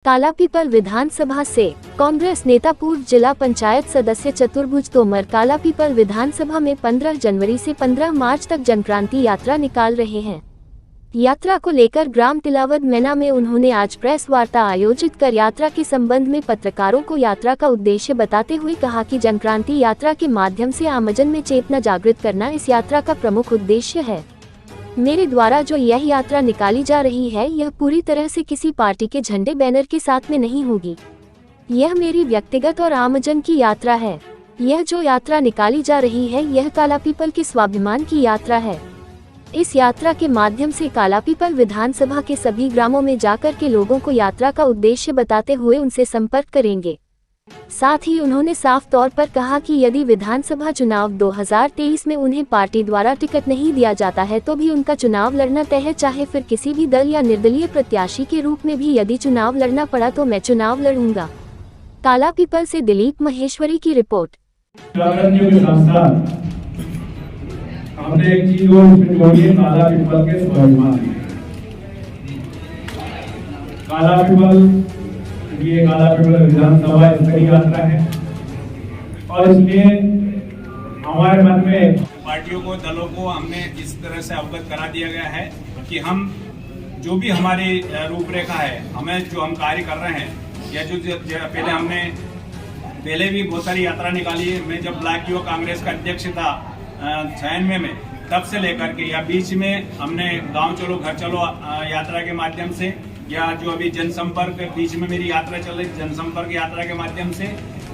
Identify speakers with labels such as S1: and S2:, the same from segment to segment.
S1: कालापीपल विधानसभा से कांग्रेस नेता पूर्व जिला पंचायत सदस्य चतुर्भुज तोमर कालापीपल विधानसभा में 15 जनवरी से 15 मार्च तक जनक्रांति यात्रा निकाल रहे हैं। यात्रा को लेकर ग्राम तिलावद मैना में उन्होंने आज प्रेस वार्ता आयोजित कर यात्रा के संबंध में पत्रकारों को यात्रा का उद्देश्य बताते हुए कहा कि जनक्रांति यात्रा के माध्यम से आमजन में चेतना जागृत करना इस यात्रा का प्रमुख उद्देश्य है। मेरे द्वारा जो यह यात्रा निकाली जा रही है यह पूरी तरह से किसी पार्टी के झंडे बैनर के साथ में नहीं होगी। यह मेरी व्यक्तिगत और आमजन की यात्रा है। यह जो यात्रा निकाली जा रही है यह कालापीपल के स्वाभिमान की यात्रा है। इस यात्रा के माध्यम से कालापीपल विधानसभा के सभी ग्रामों में जाकर के लोगों को यात्रा का उद्देश्य बताते हुए उनसे संपर्क करेंगे। साथ ही उन्होंने साफ तौर पर कहा कि यदि विधानसभा चुनाव 2023 में उन्हें पार्टी द्वारा टिकट नहीं दिया जाता है तो भी उनका चुनाव लड़ना तय है, चाहे फिर किसी भी दल या निर्दलीय प्रत्याशी के रूप में भी यदि चुनाव लड़ना पड़ा तो मैं चुनाव लड़ूंगा। कालापीपल से दिलीप महेश्वरी की रिपोर्ट।
S2: हमने एक चीज और जोड़ी है, कालापीपल के स्वाभिमान। कालापीपल ये कालापीपल विधानसभा स्तरीय यात्रा है और इसलिए हमारे मन में
S3: पार्टियों को, दलों को हमने इस तरह से अवगत करा दिया गया है कि हम जो भी हमारी रूपरेखा है, हमें जो हम कार्य कर रहे हैं या जो पहले हमने भी बहुत सारी यात्रा निकाली है। मैं जब ब्लॉक युवा कांग्रेस का अध्यक्ष था 96 में, तब से लेकर के या बीच में हमने गांव चलो घर चलो यात्रा के माध्यम से, या जो अभी जनसंपर्क बीच में मेरी यात्रा चल रही जनसंपर्क यात्रा के माध्यम से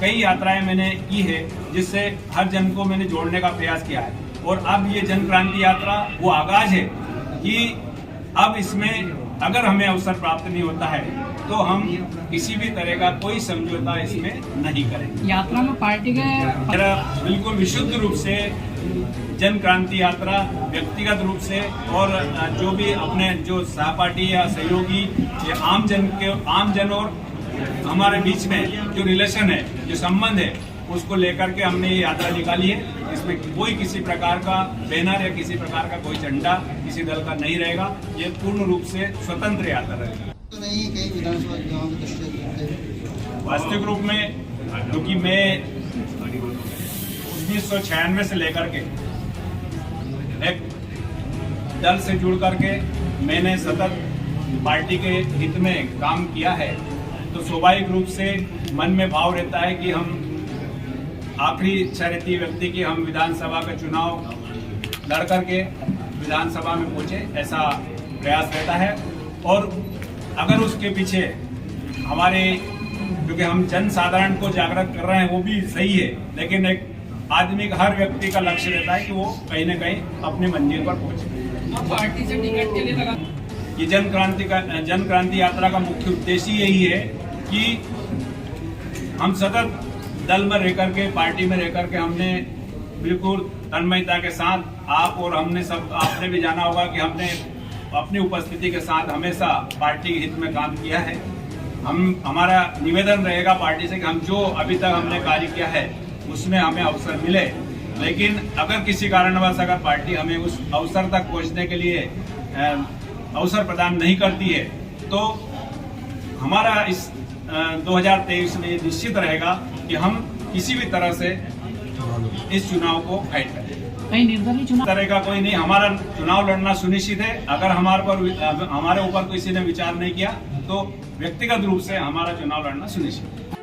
S3: कई यात्राएं मैंने की है, जिससे हर जन को मैंने जोड़ने का प्रयास किया है। और अब ये जनक्रांति यात्रा वो आगाज है कि अब इसमें अगर हमें अवसर प्राप्त नहीं होता है तो हम किसी भी तरह का कोई समझौता इसमें नहीं करेंगे।
S4: यात्रा में पार्टी के
S3: बिल्कुल विशुद्ध रूप से जनक्रांति यात्रा व्यक्तिगत रूप से, और जो भी अपने जो सहपाठी या सहयोगी या आम जन और हमारे बीच में जो रिलेशन है, जो संबंध है, उसको लेकर के हमने ये यात्रा निकाली है। इसमें कोई किसी प्रकार का बैनर या किसी प्रकार का कोई झंडा किसी दल का नहीं रहेगा। ये पूर्ण रूप से स्वतंत्र यात्रा रहेगी। वास्तविक रूप में क्योंकि मैं 1996 से लेकर के एक दल से जुड़ करके मैंने सतत पार्टी के हित में काम किया है, तो स्वाभाविक रूप से मन में भाव रहता है कि हम आखिरी इच्छा रहती है व्यक्ति की हम विधानसभा का चुनाव लड़ करके विधानसभा में पहुंचे, ऐसा प्रयास रहता है। और अगर उसके पीछे हमारे, क्योंकि हम जन साधारण को जागृत कर रहे हैं वो भी सही है, लेकिन एक आदमी का, हर व्यक्ति का लक्ष्य रहता है कि वो कहीं न कहीं अपने मंजिल पर पहुंचे।
S4: पार्टी से टिकट के लिए लगा
S3: ये जनक्रांति यात्रा का मुख्य उद्देश्य यही है कि हम सतत दल में रह करके, पार्टी में रह करके हमने बिल्कुल तन्मयता के साथ, आप और हमने सब, आपने भी जाना होगा कि हमने अपनी उपस्थिति के साथ हमेशा पार्टी के हित में काम किया है। हमारा निवेदन रहेगा पार्टी से कि हम जो अभी तक हमने कार्य किया है उसमें हमें अवसर मिले, लेकिन अगर किसी कारणवश अगर पार्टी हमें उस अवसर तक पहुंचने के लिए अवसर प्रदान नहीं करती है तो हमारा इस 2023 में निश्चित रहेगा कि हम किसी भी तरह से इस चुनाव को फाइट करें।
S4: निर्दलीय चुनाव
S3: तरह का कोई नहीं, हमारा चुनाव लड़ना सुनिश्चित है। अगर हमारे ऊपर किसी ने विचार नहीं किया तो व्यक्तिगत रूप से हमारा चुनाव लड़ना सुनिश्चित है।